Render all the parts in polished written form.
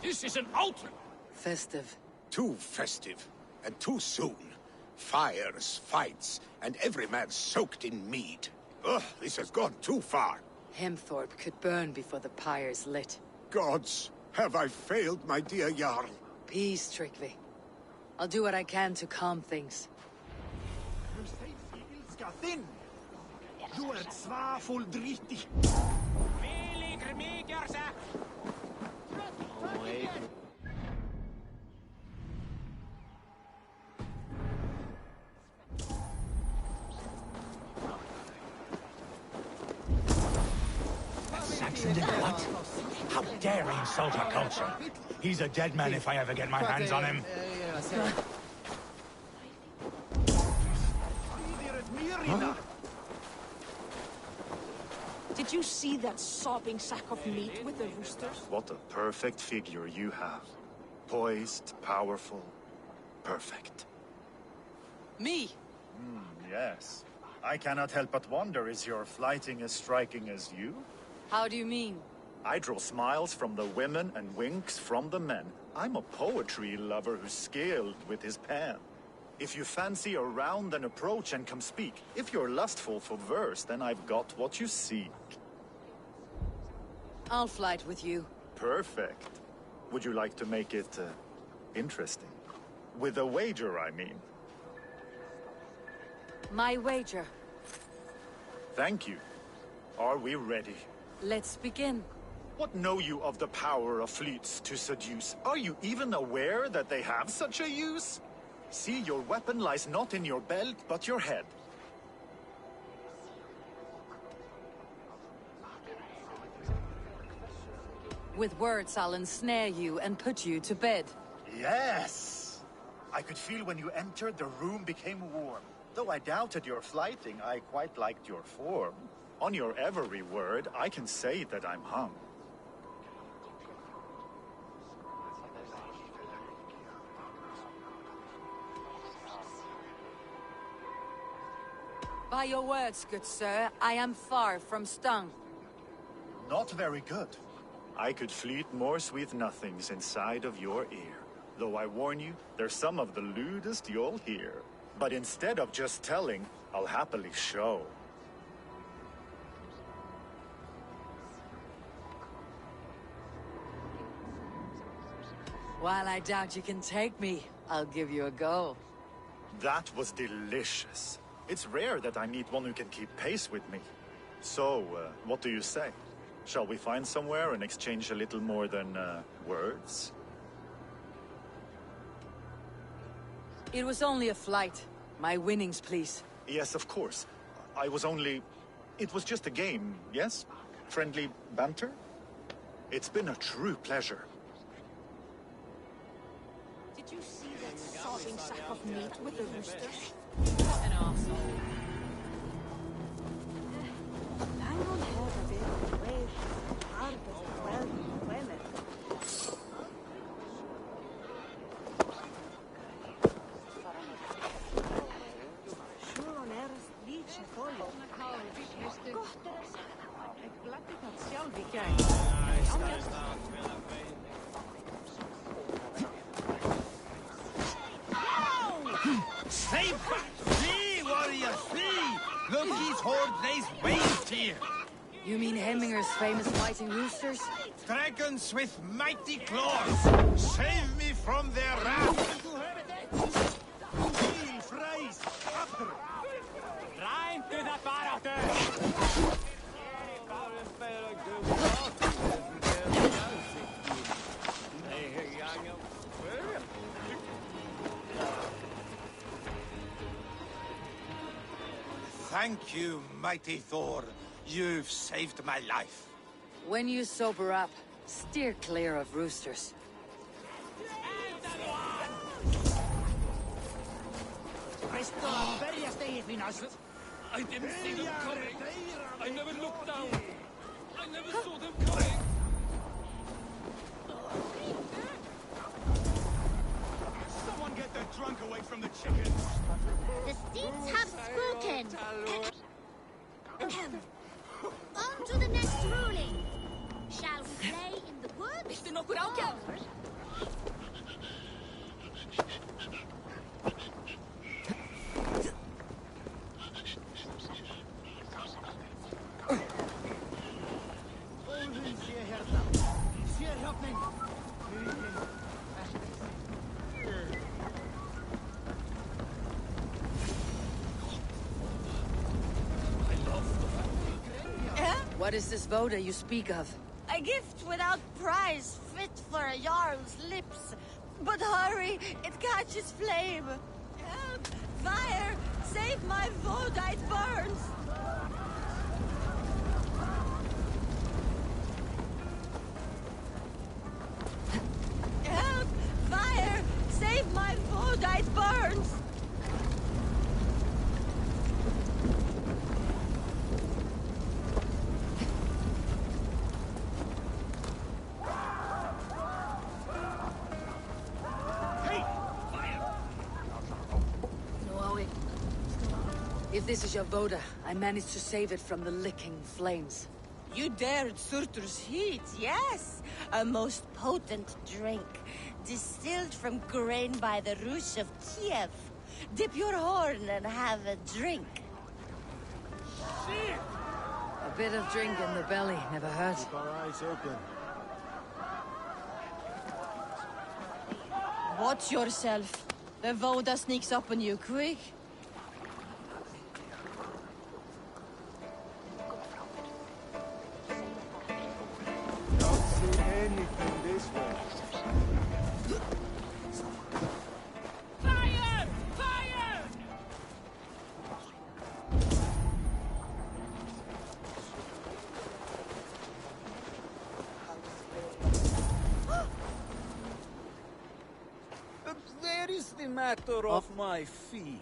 This is an outrage! Festive. Too festive, and too soon. Fires, fights, and every man soaked in mead. Ugh, this has gone too far. Hemthorpe could burn before the pyre's lit. Gods, have I failed my dear Jarl? Peace, Tryggvi. I'll do what I can to calm things. Saxon did what? How dare he insult our culture? He's a dead man if I ever get my hands on him. Huh? Did you see that sobbing sack of meat with the roosters? What a perfect figure you have. Poised, powerful, perfect. Me? Yes. I cannot help but wonder, is your flighting as striking as you? How do you mean? I draw smiles from the women and winks from the men. I'm a poetry lover who's skilled with his pen. If you fancy a round, then approach and come speak. If you're lustful for verse, then I've got what you seek. I'll flight with you. Perfect. Would you like to make it interesting? With a wager, I mean. My wager. Thank you. Are we ready? Let's begin. What know you of the power of fleets to seduce? Are you even aware that they have such a use? See, your weapon lies not in your belt, but your head. With words, I'll ensnare you and put you to bed. Yes! I could feel when you entered, the room became warm. Though I doubted your flighting, I quite liked your form. On your every word, I can say that I'm hung. By your words, good sir, I am far from stung. Not very good. I could fleet more sweet nothings inside of your ear. Though I warn you, they're some of the lewdest you'll hear. But instead of just telling, I'll happily show. While I doubt you can take me, I'll give you a go. That was delicious. It's rare that I meet one who can keep pace with me. So, what do you say? Shall we find somewhere and exchange a little more than, words? It was only a flight. My winnings, please. Yes, of course. I was only... It was just a game, yes? Friendly banter? It's been a true pleasure. Did you see that sobbing sack of meat with the roosters? What an arsehole. Stay back! See, warrior, see! Look, he's horde lays waste here! You mean Hemminger's famous fighting roosters? Dragons with mighty claws! Save me from their wrath! Rein to the barracks! Thank you, mighty Thor. You've saved my life. When you sober up, steer clear of roosters. I didn't see them coming. I never looked down. I never saw them coming. Someone get that drunk away from the chickens. The steeds have spoken. On to the next ruling. Shall we play in the woods? Viltu nokkur ákjörn? What is this Voda you speak of? A gift without price, fit for a Jarl's lips. But hurry, it catches flame. Help! Fire! Save my Voda, it burns! Help! Fire! Save my Voda, it burns! If this is your Voda, I managed to save it from the licking flames. You dared Surtur's heat, yes! A most potent drink, distilled from grain by the Rus of Kiev. Dip your horn and have a drink. A bit of drink in the belly never hurt. Keep our eyes open. Watch yourself. The Voda sneaks up on you quick. Don't see anything this way. Fire! Fire! Where is the matter of my fee?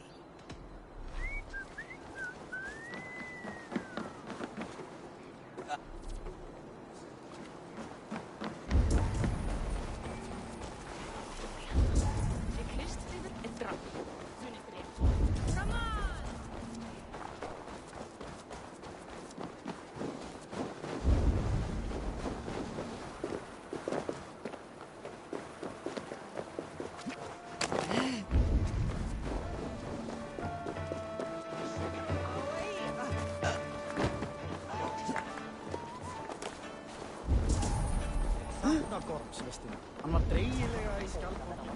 Korpsvestin. Hann var dreigilega í skjaldborg.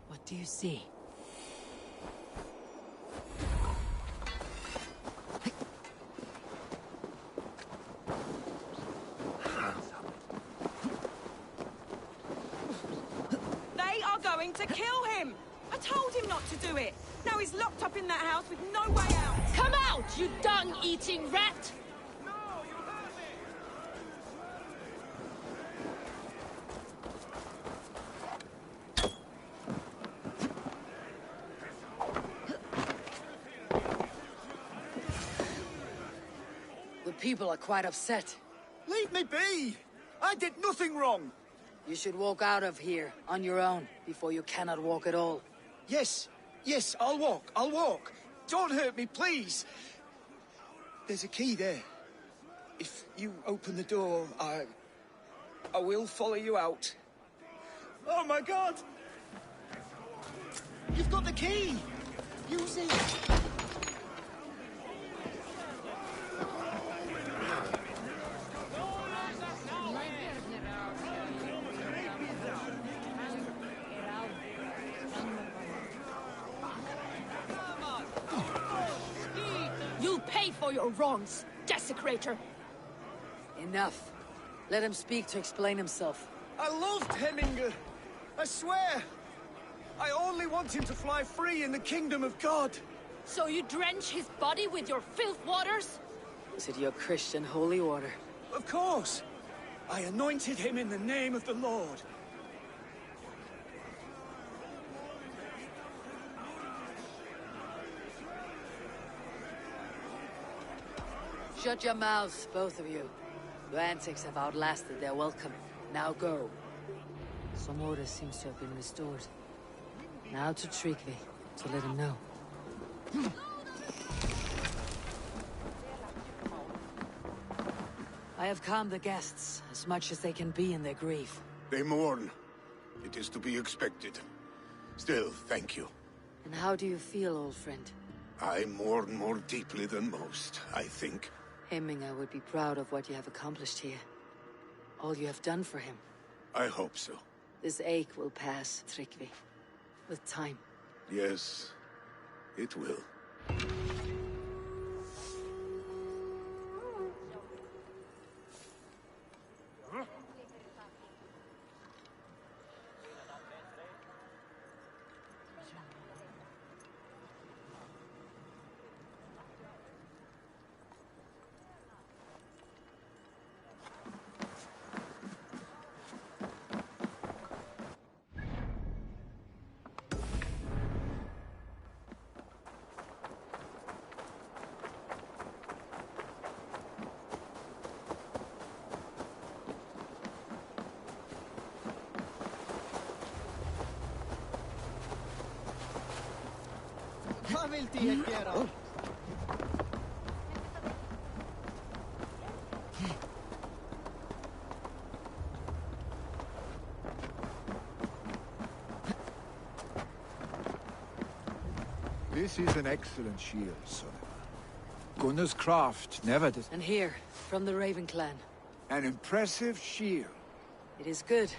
What do you see? They are going to kill him! I told him not to do it! Now he's locked up in that house with no way out! Come out, you dung-eating rat! The people are quite upset. Leave me be! I did nothing wrong! You should walk out of here on your own before you cannot walk at all. Yes, I'll walk. Don't hurt me, please. There's a key there. If you open the door, I will follow you out. Oh my God! You've got the key! Use it! You'll pay for your wrongs, desecrator! Enough. Let him speak to explain himself. I loved Heminger. I swear. I only want him to fly free in the kingdom of God. So you drench his body with your filth waters? Is it your Christian holy water? Of course. I anointed him in the name of the Lord. Shut your mouths, both of you. Your antics have outlasted their welcome. Now go. Some order seems to have been restored. Now to Tryggvi, to let him know. I have calmed the guests, as much as they can be in their grief. They mourn. It is to be expected. Still, thank you. And how do you feel, old friend? I mourn more deeply than most, I think. Hemminger would be proud of what you have accomplished here. All you have done for him. I hope so. This ache will pass, Tryggvi. With time. Yes, it will. Vad vill de göra? This is an excellent shield, son. Gunnar's craft never dis— And here, from the Raven clan. An impressive shield. It is good,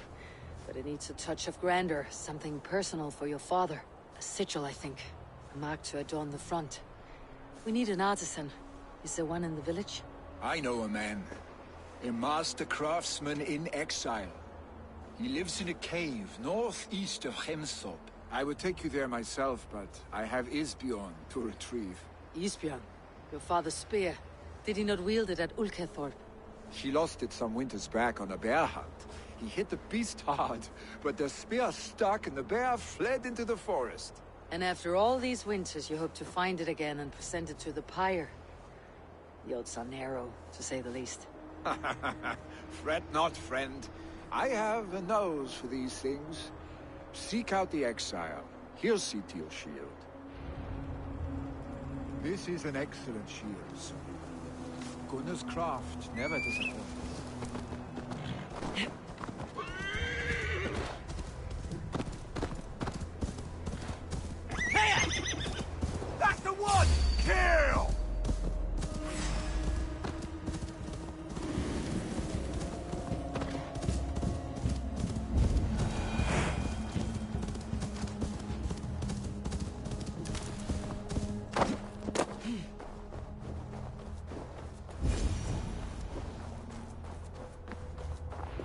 but it needs a touch of grandeur, something personal for your father. A sigil, I think. A mark to adorn the front. We need an artisan. Is there one in the village? I know a man. A master craftsman in exile. He lives in a cave northeast of Hemthorpe. I would take you there myself, but I have Isbjorn to retrieve. Isbjorn? Your father's spear. Did he not wield it at Ulkethorpe? He lost it some winters back on a bear hunt. He hit the beast hard, but the spear stuck and the bear fled into the forest. And after all these winters, you hope to find it again and present it to the pyre. The odds are narrow, to say the least. Fret not, friend. I have a nose for these things. Seek out the exile. He'll see to your shield. This is an excellent shield, son. Gunnar's craft never disappoints. That's the one! Kill!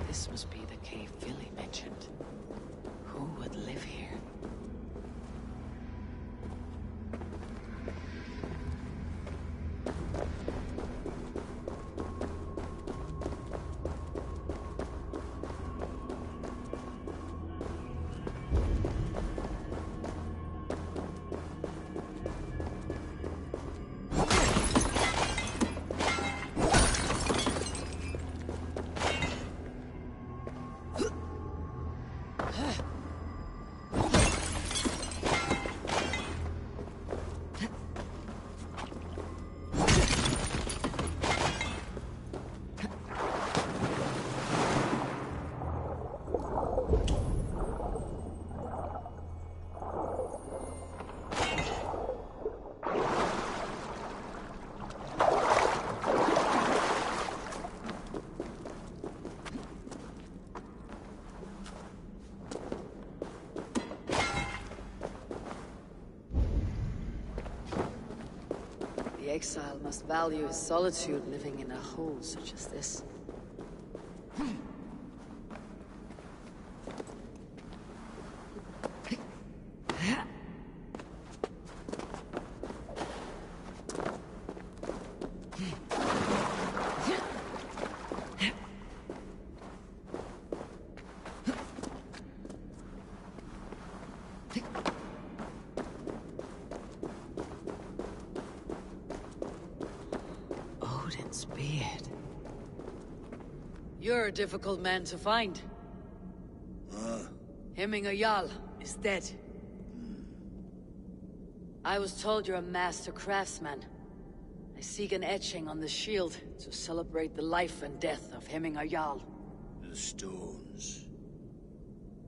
This must be the cave Billy mentioned. Who would live here? The exile must value his solitude living in a hole such as this. You're a difficult man to find. Hemminger Jarl is dead. I was told you're a master craftsman. I seek an etching on the shield to celebrate the life and death of Hemminger Jarl. The stones.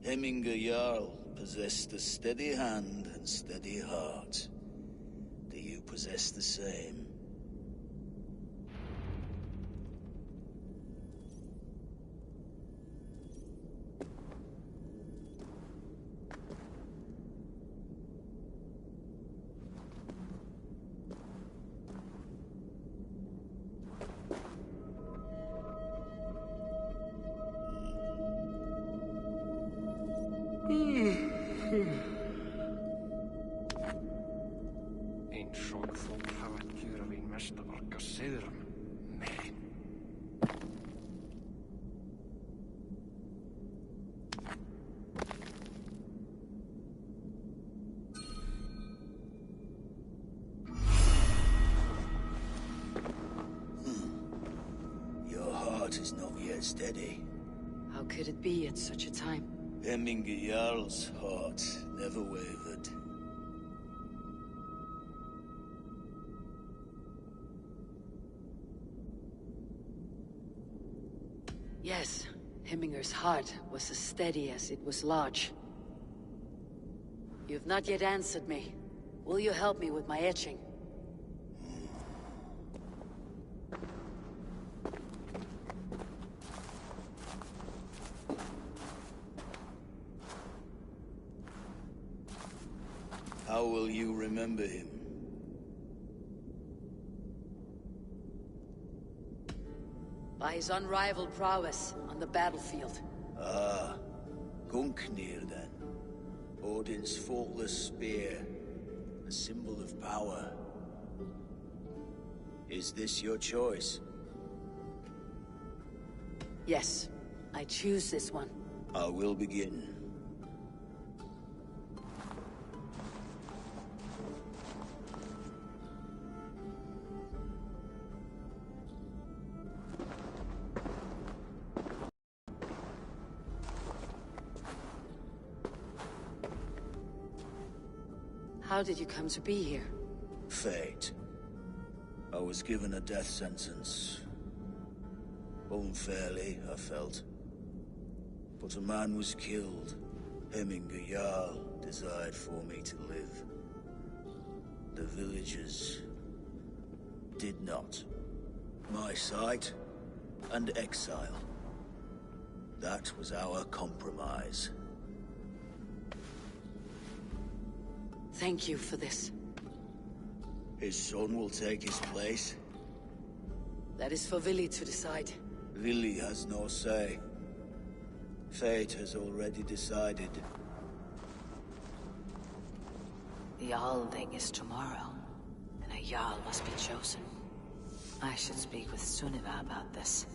Hemminger Jarl possessed a steady hand and steady heart. Do you possess the same? Eins og fólk hafa gjöra við mesta orka siðram. Merin. Your heart is not yet steady. How could it be at such a time? Hemminger Jarl's heart never wavered. Yes, Hemminger's heart was as steady as it was large. You've not yet answered me. Will you help me with my etching? How will you remember him? By his unrivaled prowess on the battlefield. Ah, Gungnir then. Odin's faultless spear, a symbol of power. Is this your choice? Yes, I choose this one. I will begin. How did you come to be here? Fate. I was given a death sentence. Unfairly, I felt. But a man was killed. Hemminger Jarl desired for me to live. The villagers did not. My sight and exile. That was our compromise. Thank you for this. His son will take his place. That is for Vili to decide. Vili has no say. Fate has already decided. The Alding is tomorrow, and a Jarl must be chosen. I should speak with Sunniva about this.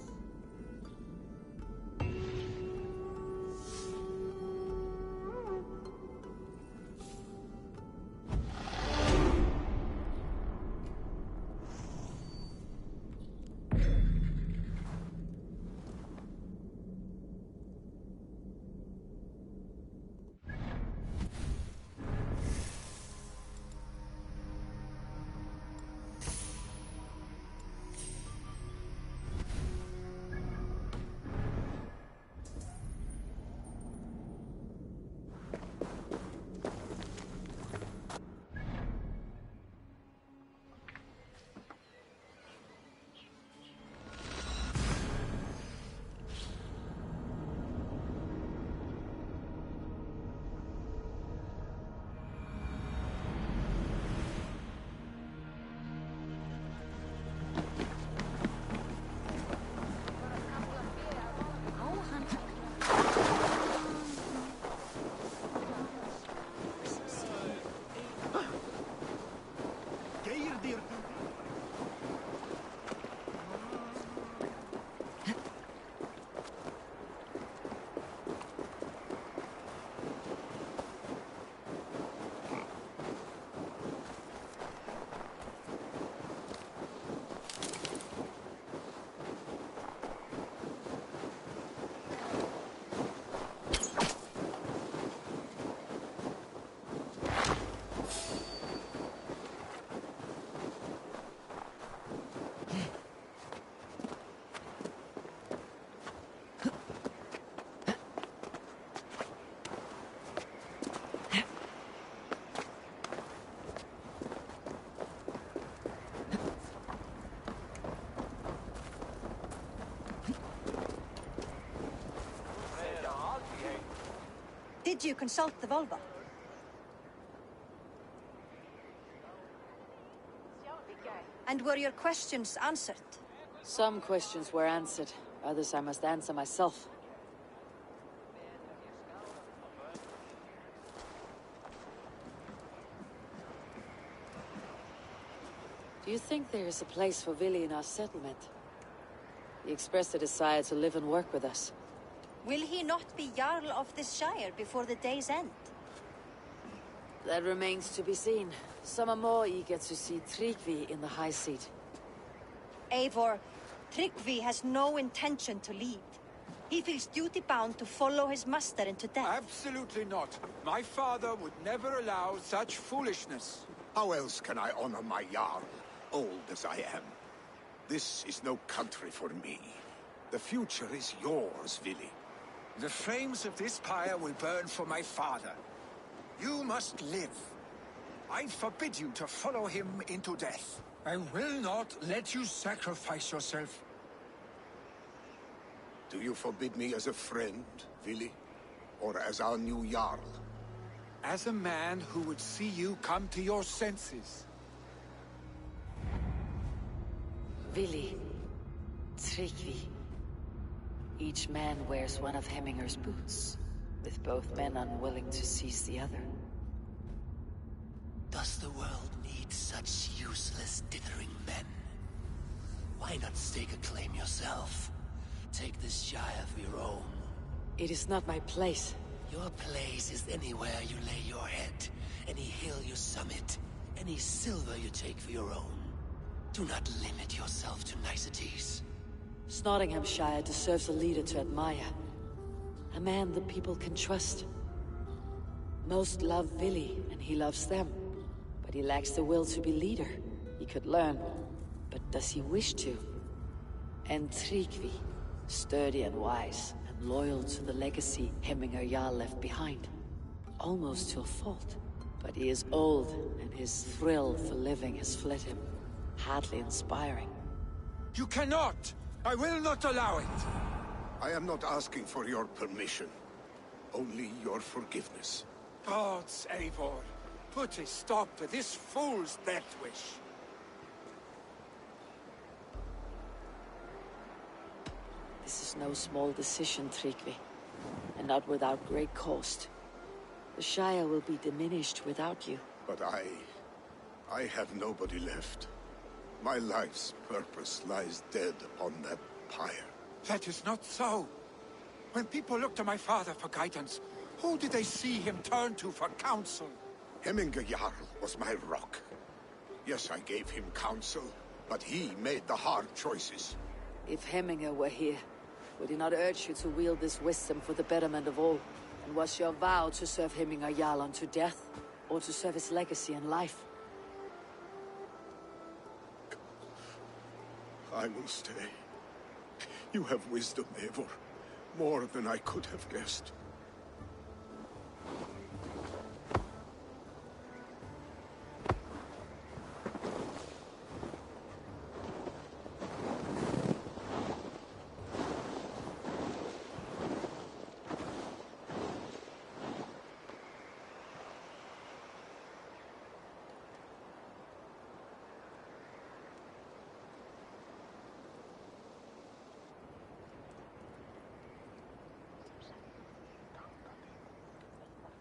Did you consult the Volva? And were your questions answered? Some questions were answered. Others I must answer myself. Do you think there is a place for Vili in our settlement? He expressed a desire to live and work with us. Will he not be Jarl of this Shire before the day's end? That remains to be seen. Some are more eager to see Tryggvi in the high seat. Eivor, Tryggvi has no intention to lead. He feels duty-bound to follow his master into death. Absolutely not. My father would never allow such foolishness. How else can I honor my Jarl, old as I am? This is no country for me. The future is yours, Vili. The flames of this pyre will burn for my father. You must live. I forbid you to follow him into death. I will not let you sacrifice yourself. Do you forbid me as a friend, Vili? Or as our new Jarl? As a man who would see you come to your senses. Vili. Tryggvi. Each man wears one of Hemminger's boots, with both men unwilling to seize the other. Does the world need such useless, dithering men? Why not stake a claim yourself? Take this Shire for your own. It is not my place. Your place is anywhere you lay your head, any hill you summit, any silver you take for your own. Do not limit yourself to niceties. Nottinghamshire deserves a leader to admire. A man the people can trust. Most love Vili, and he loves them. But he lacks the will to be leader. He could learn, but does he wish to? And Tryggvi, sturdy and wise, and loyal to the legacy Hemminger Jarl left behind. Almost to a fault. But he is old, and his thrill for living has fled him. Hardly inspiring. You cannot! I will not allow it! I am not asking for your permission. Only your forgiveness. Gods, Eivor, put a stop to this fool's death wish. This is no small decision, Tryggvi. And not without great cost. The Shire will be diminished without you. But I have nobody left. My life's purpose lies dead upon that pyre. That is not so. When people look to my father for guidance, who did they see him turn to for counsel? Hemminger Jarl was my rock. Yes, I gave him counsel, but he made the hard choices. If Hemminger were here, would he not urge you to wield this wisdom for the betterment of all? And was your vow to serve Hemminger Jarl unto death, or to serve his legacy and life? I will stay. You have wisdom, Eivor. More than I could have guessed.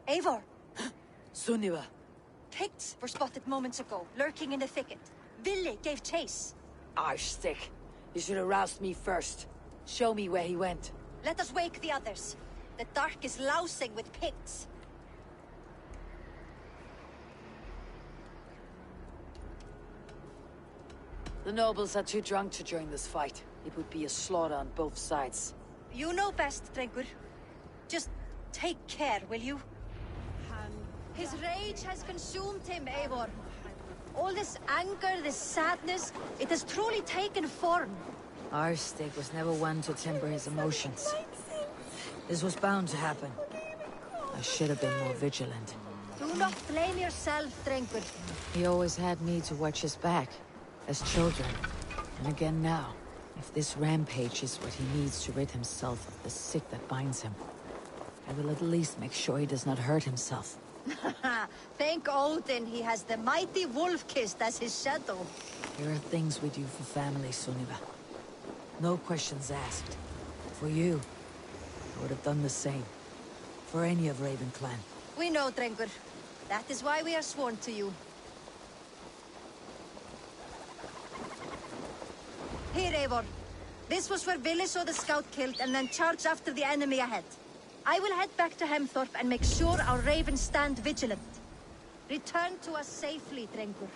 Eivor! Sunniva! Picts were spotted moments ago, lurking in the thicket. Vili gave chase. Arstick! You should have roused me first. Show me where he went. Let us wake the others. The dark is lousing with Picts. The nobles are too drunk to join this fight. It would be a slaughter on both sides. You know best, Drengur. Just take care, will you? His rage has consumed him, Eivor. All this anger, this sadness, it has truly taken form. Arstick was never one to temper his emotions. This was bound to happen. I should have been more vigilant. Do not blame yourself, Drengur. He always had me to watch his back, as children. And again now, if this rampage is what he needs to rid himself of the sick that binds him. I will at least make sure he does not hurt himself. Thank Odin he has the mighty Wolf-Kissed as his shadow. There are things we do for family, Sunniva. No questions asked. For you, I would have done the same. For any of Raven clan. We know, Drengur. That is why we are sworn to you. Here, Eivor. This was where Vili saw the scout killed and then charged after the enemy ahead. I will head back to Hemthorpe and make sure our ravens stand vigilant. Return to us safely, Drengur.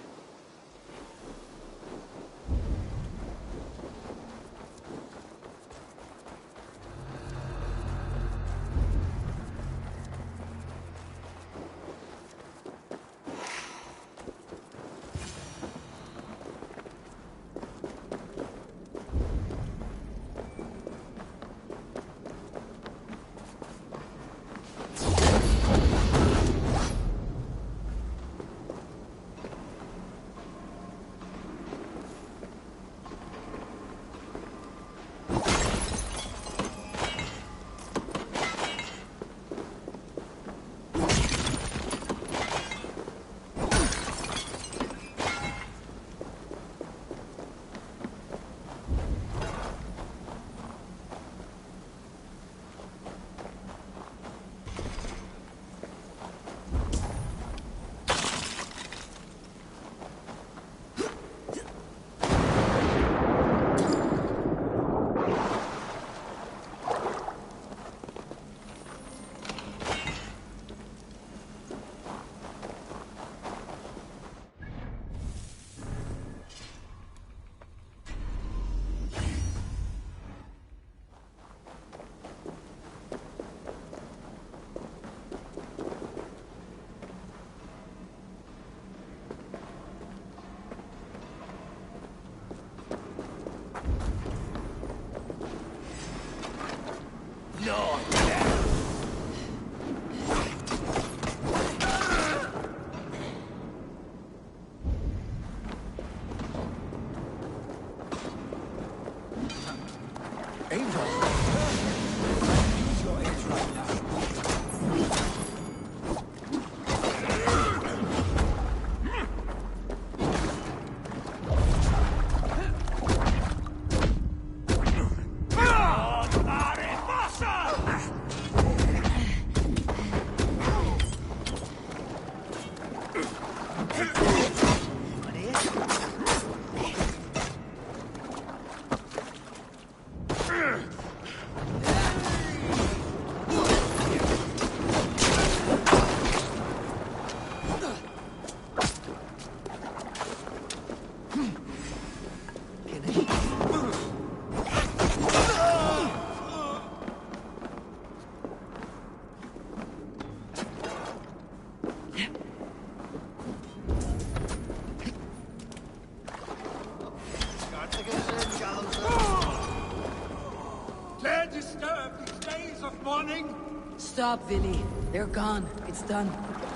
Stop, Vili. They're gone. It's done.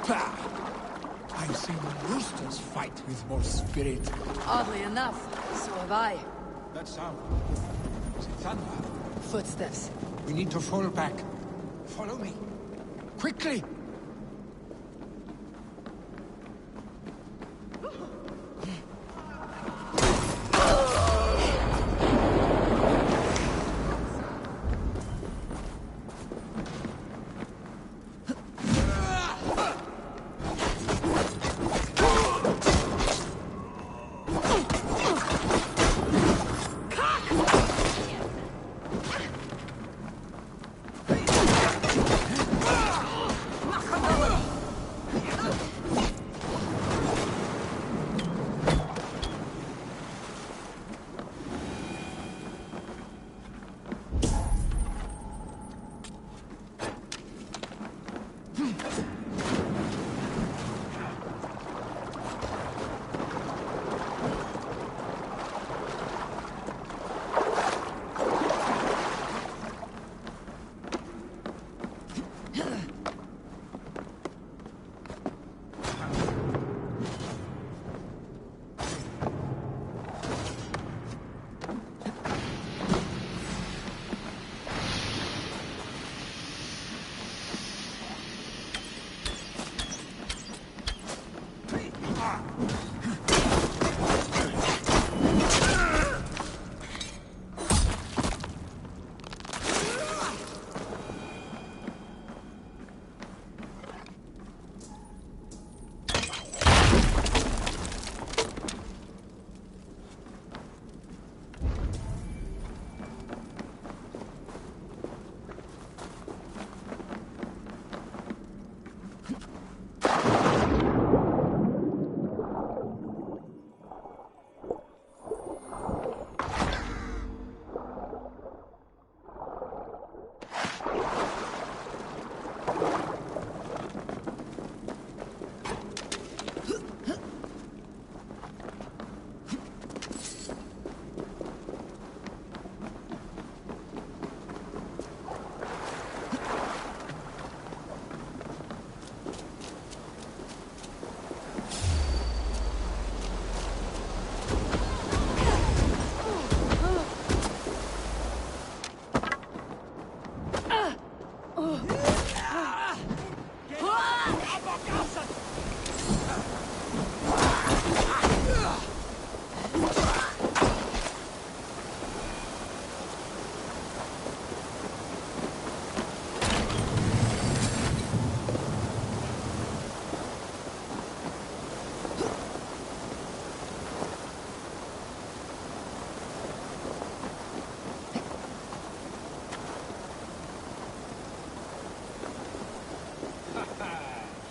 I've seen roosters fight with more spirit. Oddly enough, so have I. That sound. Is it thunder? Footsteps. We need to fall back. Follow me. Quickly!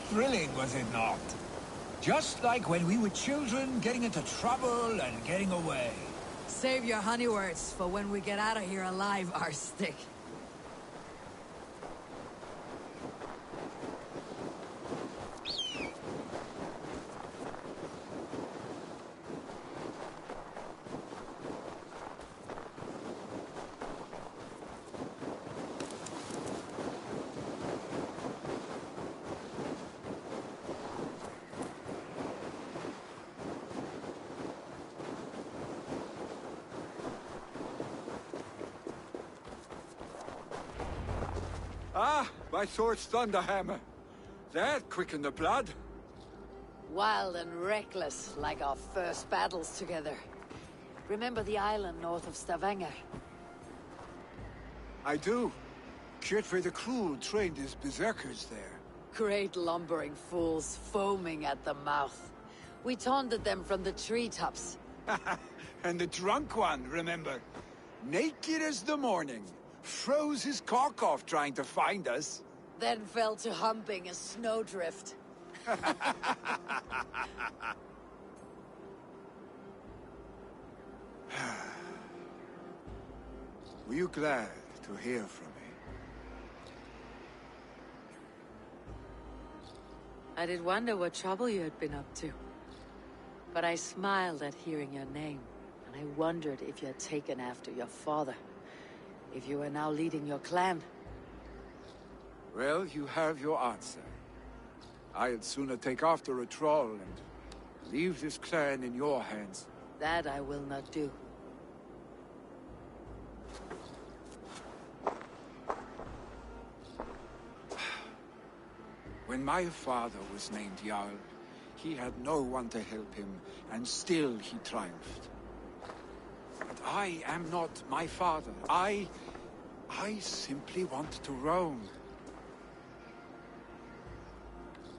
Thrilling, was it not? Just like when we were children, getting into trouble and getting away. Save your honey words for when we get out of here alive, Arstick. Ah, my sword's thunderhammer. That quickened the blood. Wild and reckless, like our first battles together. Remember the island north of Stavanger? I do. Kjotve the Cruel trained his berserkers there. Great lumbering fools, foaming at the mouth. We taunted them from the treetops. And the drunk one, remember? Naked as the morning. Froze his cock off trying to find us. Then fell to humping a snowdrift. Were you glad to hear from me? I did wonder what trouble you had been up to. But I smiled at hearing your name, and I wondered if you had taken after your father. If you were now leading your clan. Well, you have your answer. I'd sooner take after a troll and leave this clan in your hands. That I will not do. When my father was named Jarl, he had no one to help him, and still he triumphed. But I am not my father. I simply want to roam.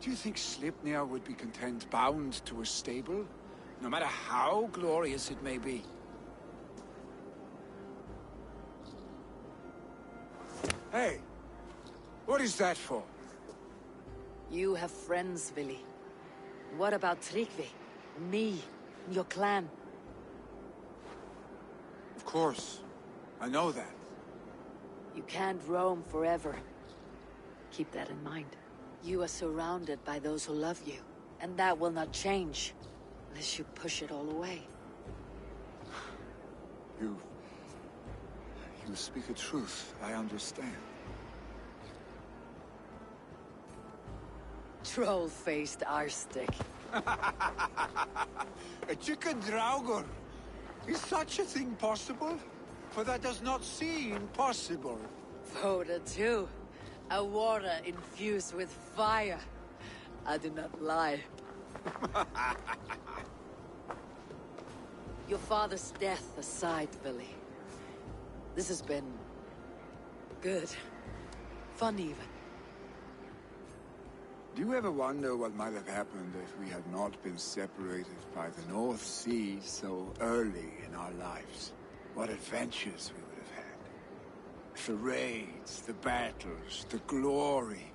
Do you think Sleipnir would be content bound to a stable? No matter how glorious it may be? Hey! What is that for? You have friends, Vili. What about Tryggvi? Me? Your clan? Of course. I know that. You can't roam forever. Keep that in mind. You are surrounded by those who love you, and that will not change, unless you push it all away. You speak a truth, I understand. Troll-faced Arstick. A chicken Draugr! Is such a thing possible? For that does not seem possible. Voda too. A water infused with fire. I do not lie. Your father's death aside, Billy. This has been... good. Fun even. Do you ever wonder what might have happened if we had not been separated by the North Sea so early in our lives? What adventures we would have had. The raids, the battles, the glory.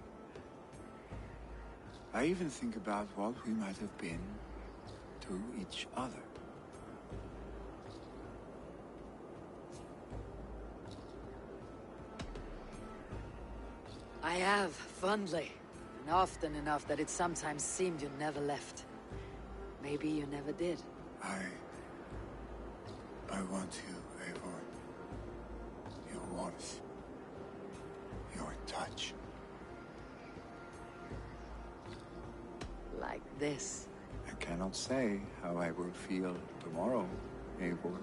I even think about what we might have been to each other. I have, fondly. And often enough that it sometimes seemed you never left. Maybe you never did. I want you, Eivor. Your warmth. Your touch. Like this. I cannot say how I will feel tomorrow, Eivor.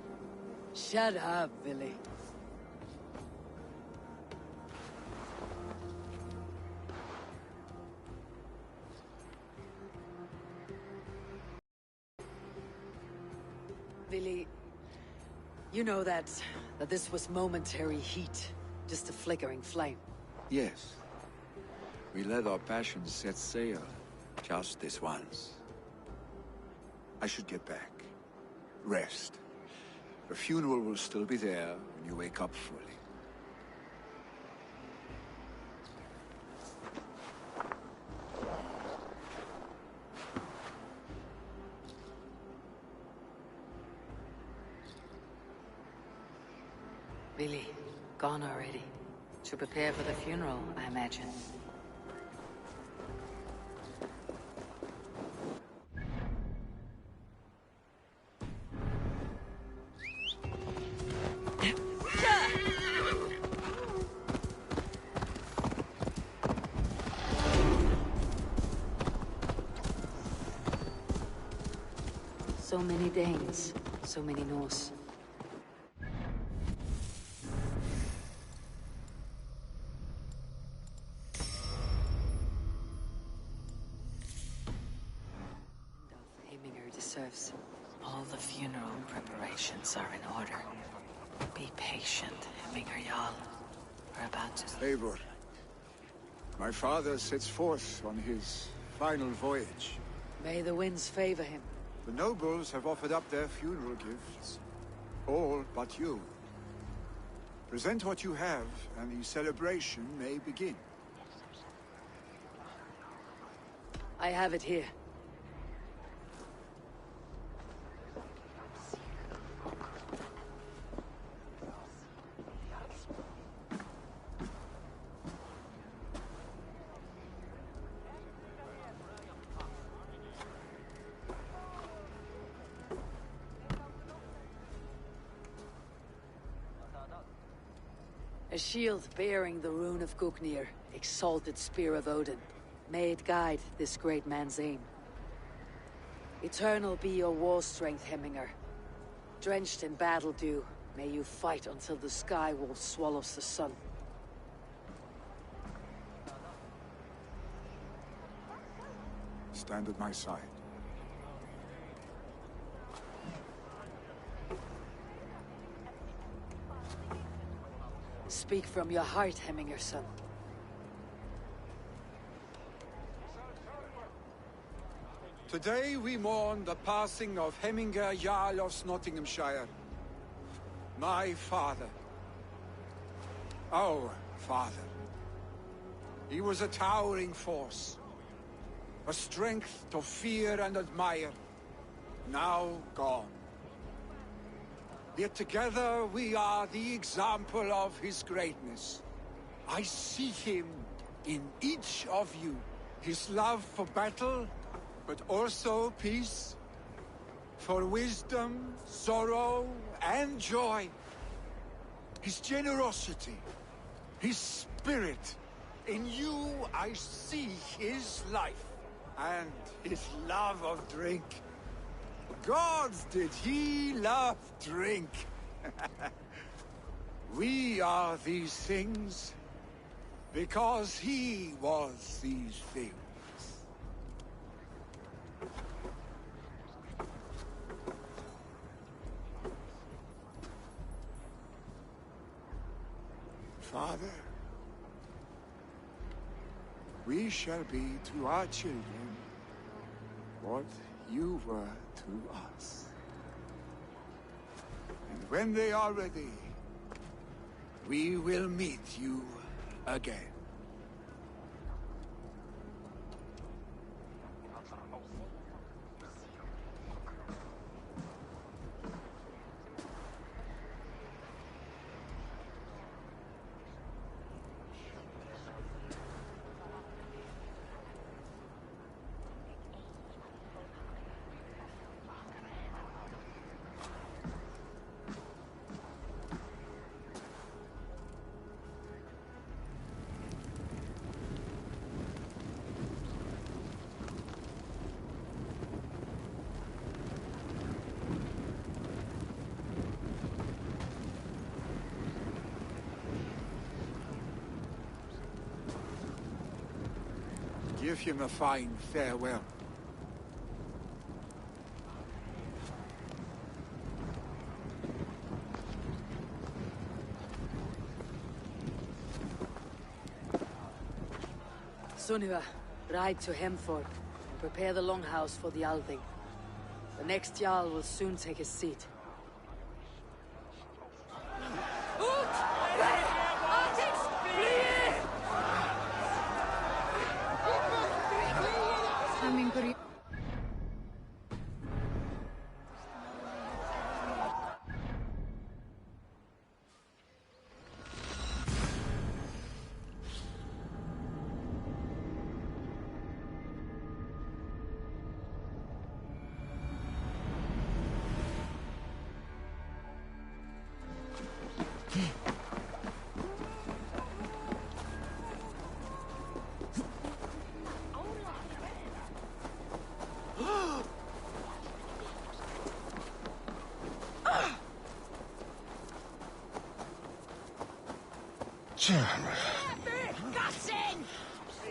Shut up, Billy. Willy, you know that this was momentary heat, just a flickering flame. Yes. We let our passions set sail, just this once. I should get back. Rest. The funeral will still be there when you wake up fully. Willy, gone already. To prepare for the funeral, I imagine. So many Danes, so many Norse. Heminger deserves. All the funeral preparations are in order. Be patient, Heminger Jarl. We're about to... Eivor, my father sets forth on his final voyage. May the winds favor him. The nobles have offered up their funeral gifts. All but you. Present what you have, and the celebration may begin. I have it here. A shield bearing the rune of Gugnir, exalted spear of Odin. May it guide this great man's aim. Eternal be your war strength, Heminger. Drenched in battle dew, may you fight until the sky wall swallows the sun. Stand at my side. Speak from your heart, Heminger, son. Today we mourn the passing of Heminger Jarl of Nottinghamshire. My father. Our father. He was a towering force. A strength to fear and admire. Now gone. Yet together we are the example of his greatness. I see him in each of you. His love for battle, but also peace. For wisdom, sorrow, and joy. His generosity, his spirit. In you I see his life, and his love of drink. Gods, did he love drink! We are these things because he was these things. Father, we shall be to our children what you were to us. And when they are ready, we will meet you again. Give him a fine farewell. Sunniva, ride to Hemford and prepare the longhouse for the Althing. The next Jarl will soon take his seat.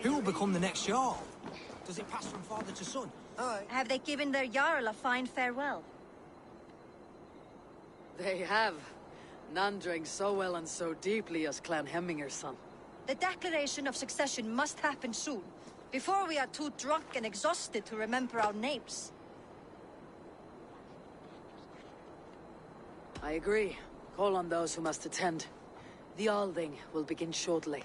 Who will become the next Jarl? Does it pass from father to son? Have they given their Jarl a fine farewell? They have. None drank so well and so deeply as Clan Hemminger's son. The declaration of succession must happen soon, before we are too drunk and exhausted to remember our names. I agree. Call on those who must attend. The Althing will begin shortly.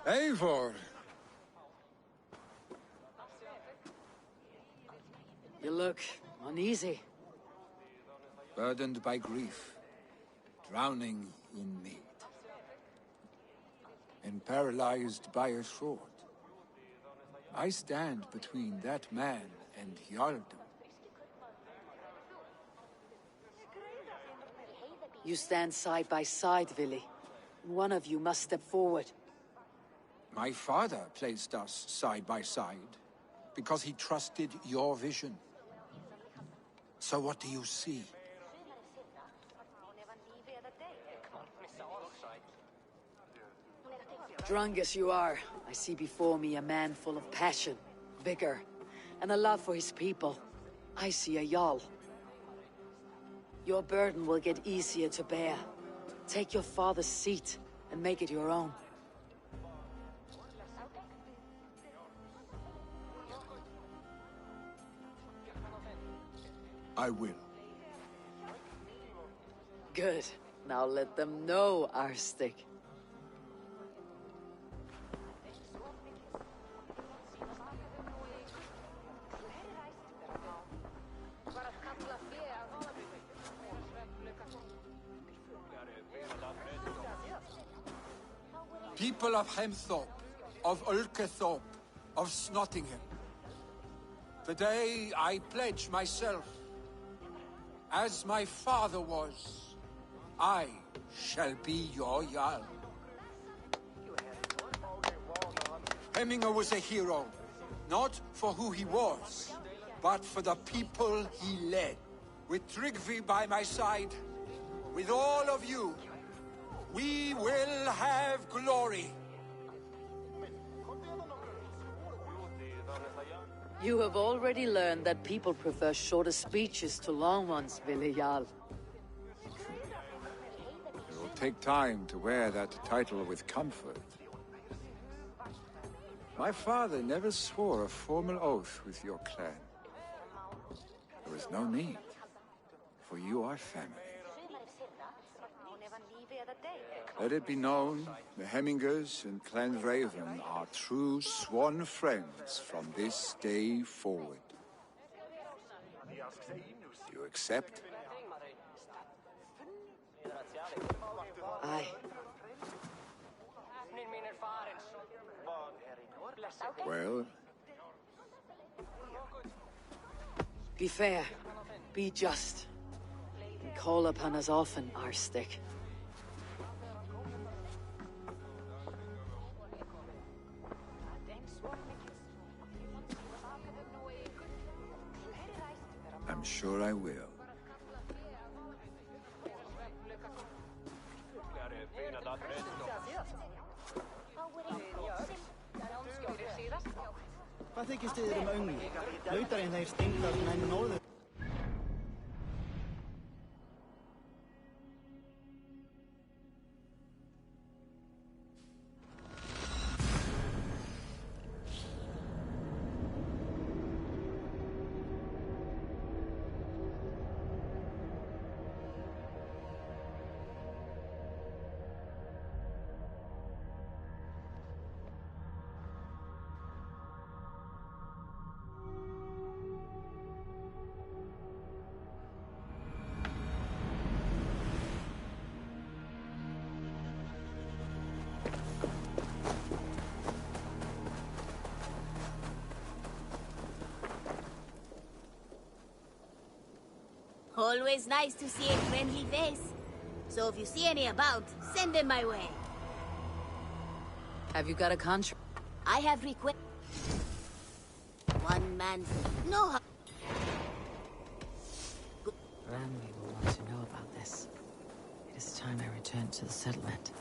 Eivor! You look uneasy. Burdened by grief, drowning in mead, and paralyzed by a sword. I stand between that man and Jarldom. You stand side by side, Vili. One of you must step forward. My father placed us side by side because he trusted your vision. So what do you see? Drunk as you are, I see before me a man full of passion, vigor, and a love for his people. I see a Jarl. Your burden will get easier to bear. Take your father's seat and make it your own. I will. Good. Now let them know, Arstic. People of Hemthorpe, of Ulkethorpe, of Snottingham. Today I pledge myself. As my father was, I shall be your Jarl. Hemminger was a hero, not for who he was, but for the people he led. With Tryggvi by my side, with all of you, we will have glory. You have already learned that people prefer shorter speeches to long ones, Vili Jarl. It will take time to wear that title with comfort. My father never swore a formal oath with your clan. There was no need, for you are family. Let it be known, the Hemmingers and Clan Raven are true sworn friends from this day forward. Do you accept? Aye. Well? Be fair. Be just. And call upon us often, Arstic. I'm sure I will. Hvað þykist þið öngli? Lautarinn þeir stinglar nær norður. Always nice to see a friendly face. So if you see any about, send them my way. Have you got a contract? I have request. One man, no. Ranvi will want to know about this. It is time I return to the settlement.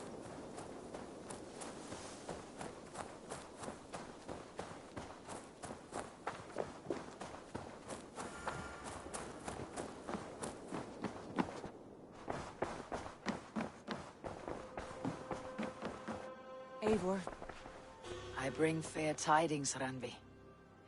Eivor. I bring fair tidings, Ranvi.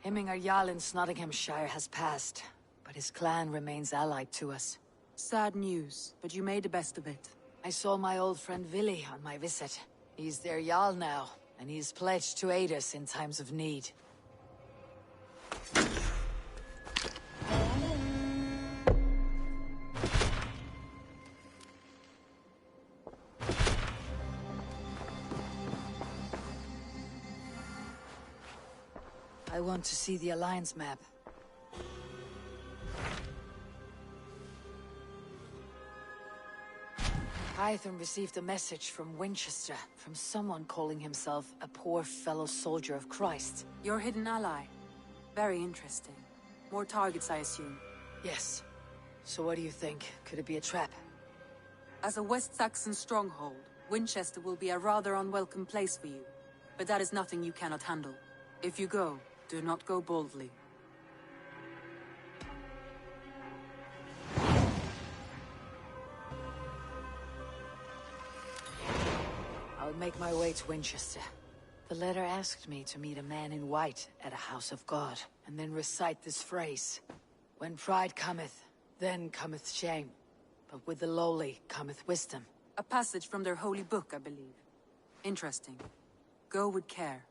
Hemminger Jarl in Nottinghamshire has passed, but his clan remains allied to us. Sad news, but you made the best of it. I saw my old friend Willi on my visit. He's their Jarl now, and he's pledged to aid us in times of need. I want to see the Alliance map. Hytham received a message from Winchester, from someone calling himself a poor fellow soldier of Christ. Your hidden ally. Very interesting. More targets, I assume. Yes. So what do you think? Could it be a trap? As a West Saxon stronghold, Winchester will be a rather unwelcome place for you. But that is nothing you cannot handle. If you go, do not go boldly. I'll make my way to Winchester. The letter asked me to meet a man in white at a house of God, and then recite this phrase. When pride cometh, then cometh shame. But with the lowly cometh wisdom. A passage from their holy book, I believe. Interesting. Go with care.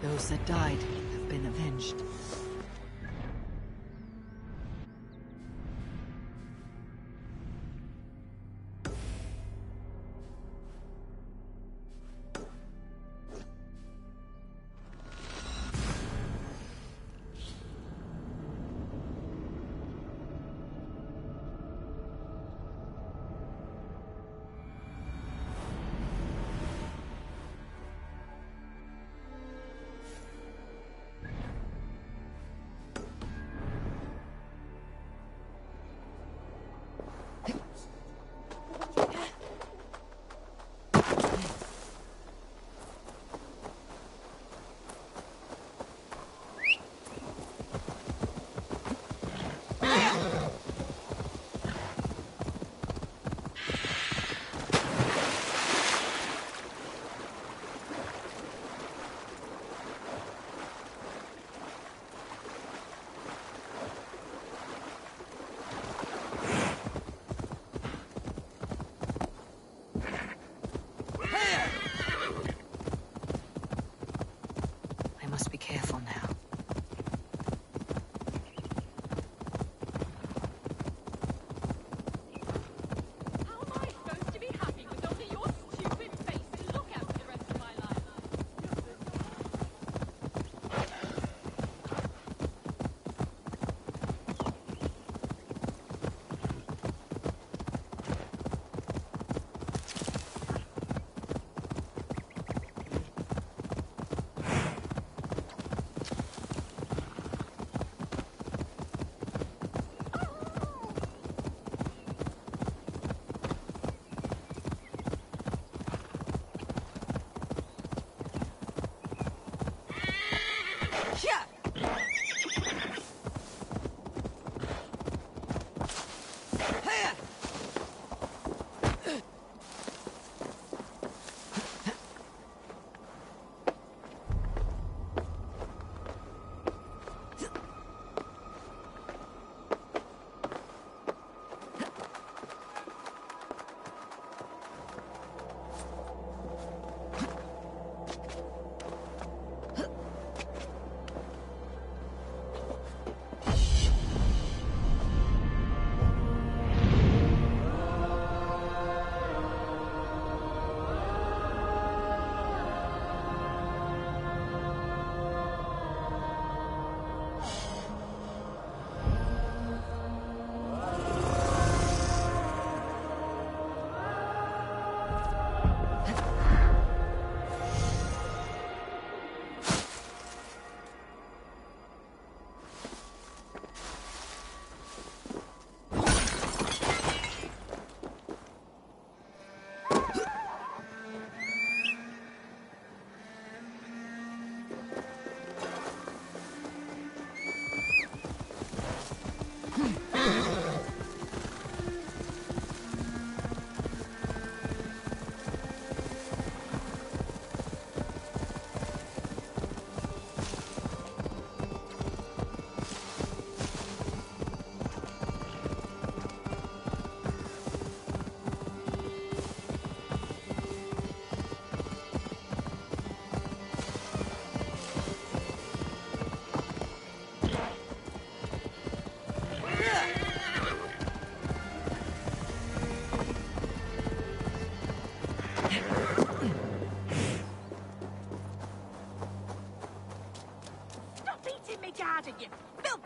Those that died have been avenged.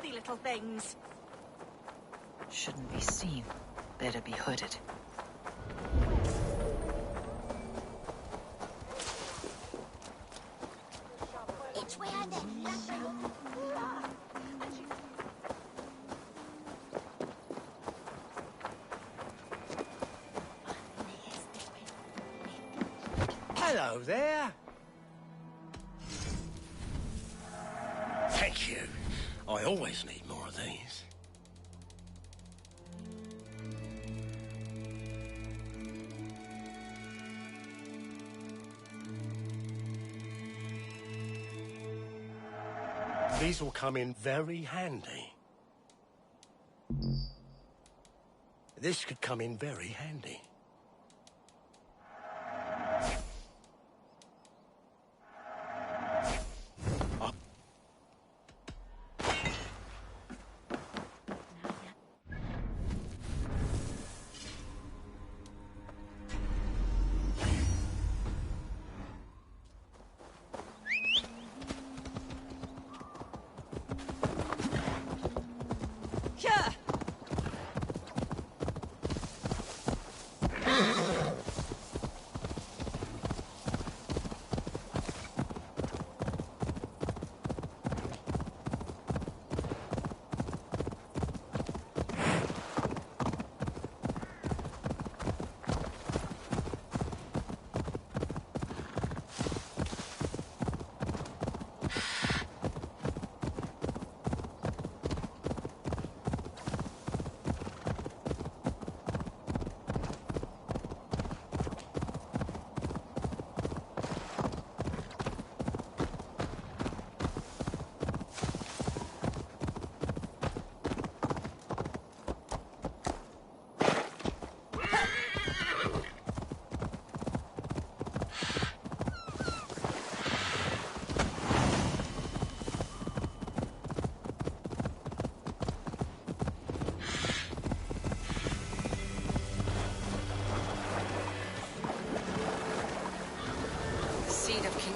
filthy little things. Shouldn't be seen. Better be hooded. Which way are they? Hello there. Thank you. I always need more of these. These will come in very handy. This could come in very handy.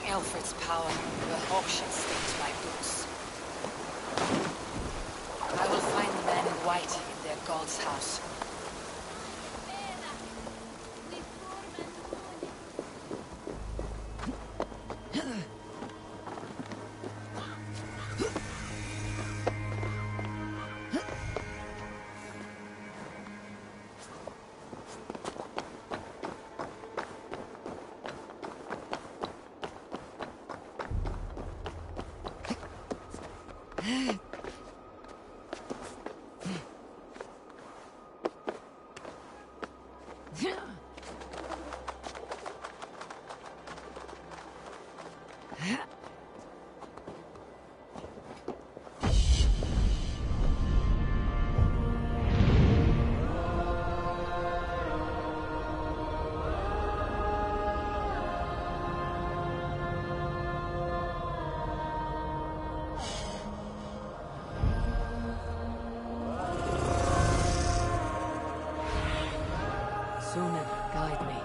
Alfred's power, the auction stains my boots. I will find the man in white in their god's house. Sunan, guide me.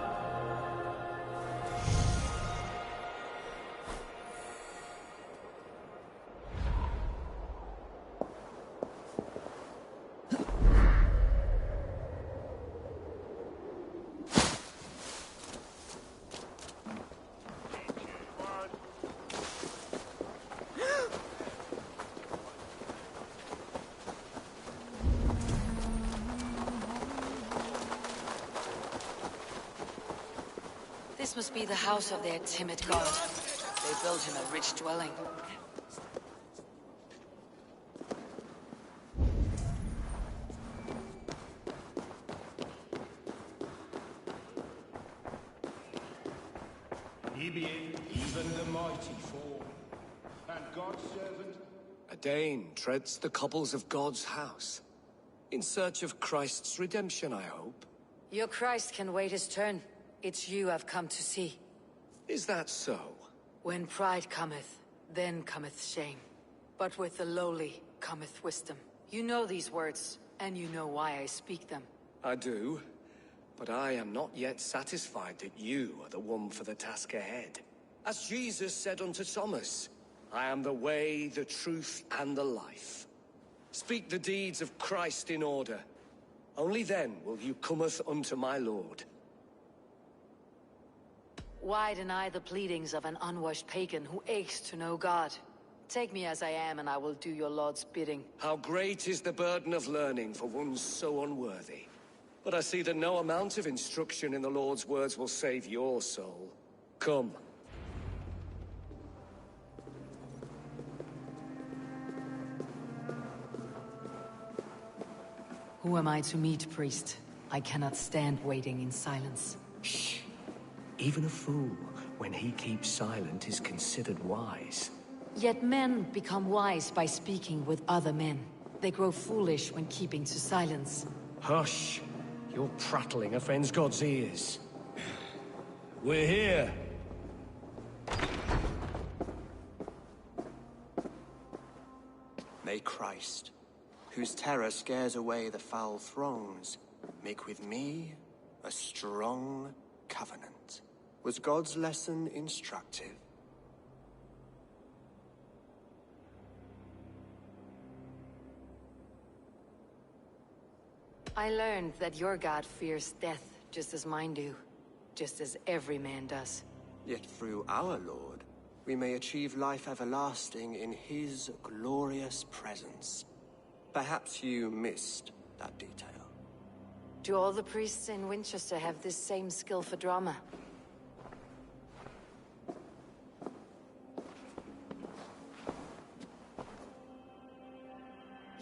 This must be the house of their timid god. They built him a rich dwelling. Even the mighty fall. And God's servant? A Dane treads the cobbles of God's house. In search of Christ's redemption, I hope. Your Christ can wait his turn. It's you I've come to see. Is that so? When pride cometh, then cometh shame. But with the lowly cometh wisdom. You know these words, and you know why I speak them. I do. But I am not yet satisfied that you are the one for the task ahead. As Jesus said unto Thomas, I am the way, the truth, and the life. Speak the deeds of Christ in order. Only then will you cometh unto my lord. Why deny the pleadings of an unwashed pagan who aches to know God? Take me as I am, and I will do your lord's bidding. How great is the burden of learning for one so unworthy. But I see that no amount of instruction in the Lord's words will save your soul. Come. Who am I to meet, priest? I cannot stand waiting in silence. Shh. Even a fool, when he keeps silent, is considered wise. Yet men become wise by speaking with other men. They grow foolish when keeping to silence. Hush! Your prattling offends God's ears. We're here! May Christ, whose terror scares away the foul throngs, make with me a strong covenant. Was God's lesson instructive? I learned that your god fears death just as mine do. Just as every man does. Yet through our Lord, we may achieve life everlasting in his glorious presence. Perhaps you missed that detail. Do all the priests in Winchester have this same skill for drama?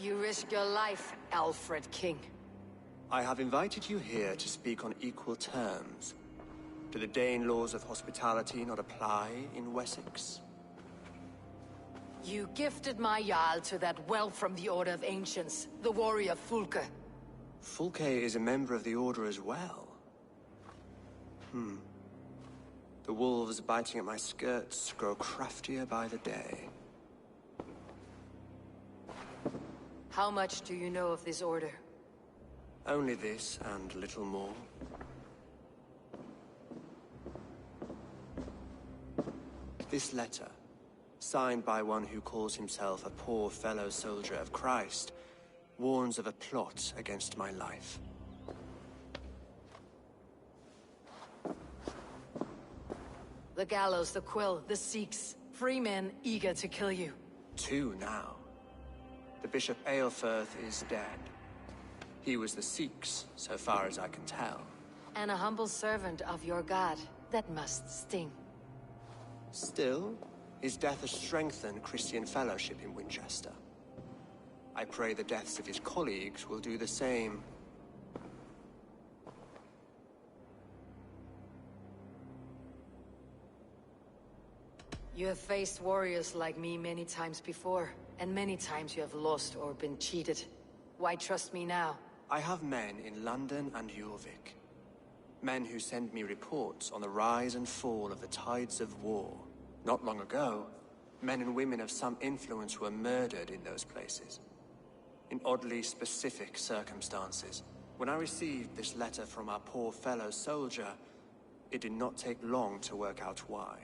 You risk your life, Alfred King. I have invited you here to speak on equal terms. Do the Dane laws of hospitality not apply in Wessex? You gifted my Jarl to that whelp from the Order of Ancients, the warrior Fulke. Fulke is a member of the Order as well. The wolves biting at my skirts grow craftier by the day. How much do you know of this order? Only this and little more. This letter, signed by one who calls himself a poor fellow soldier of Christ, warns of a plot against my life. The gallows, the quill, the Sikhs. Free men eager to kill you. 2 now. The Bishop Aelfirth is dead. He was the Sikhs, so far as I can tell. And a humble servant of your god. That must sting. Still, his death has strengthened Christian fellowship in Winchester. I pray the deaths of his colleagues will do the same. You have faced warriors like me many times before, and many times you have lost or been cheated. Why trust me now? I have men in London and Jorvik. Men who send me reports on the rise and fall of the tides of war. Not long ago, men and women of some influence were murdered in those places. In oddly specific circumstances. When I received this letter from our poor fellow soldier, it did not take long to work out why.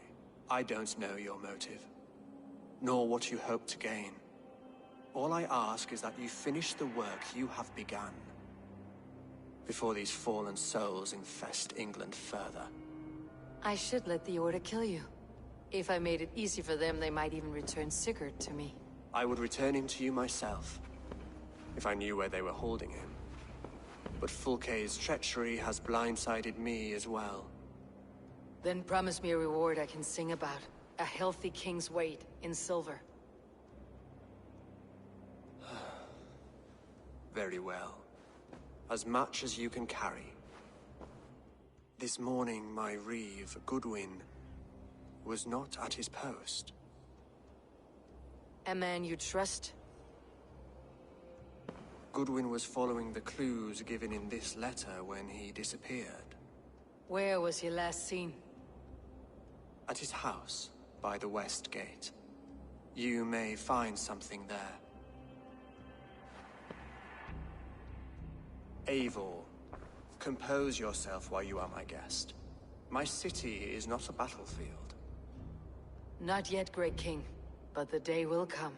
I don't know your motive, nor what you hope to gain. All I ask is that you finish the work you have begun, before these fallen souls infest England further. I should let the Order kill you. If I made it easy for them, they might even return Sigurd to me. I would return him to you myself, if I knew where they were holding him. But Fulke's treachery has blindsided me as well. Then promise me a reward I can sing about. A healthy king's weight in silver. Very well. As much as you can carry. This morning, my reeve, Goodwin, was not at his post. A man you trust? Goodwin was following the clues given in this letter when he disappeared. Where was he last seen? At his house, by the west gate. You may find something there. Eivor, compose yourself while you are my guest. My city is not a battlefield. Not yet, great king, but the day will come.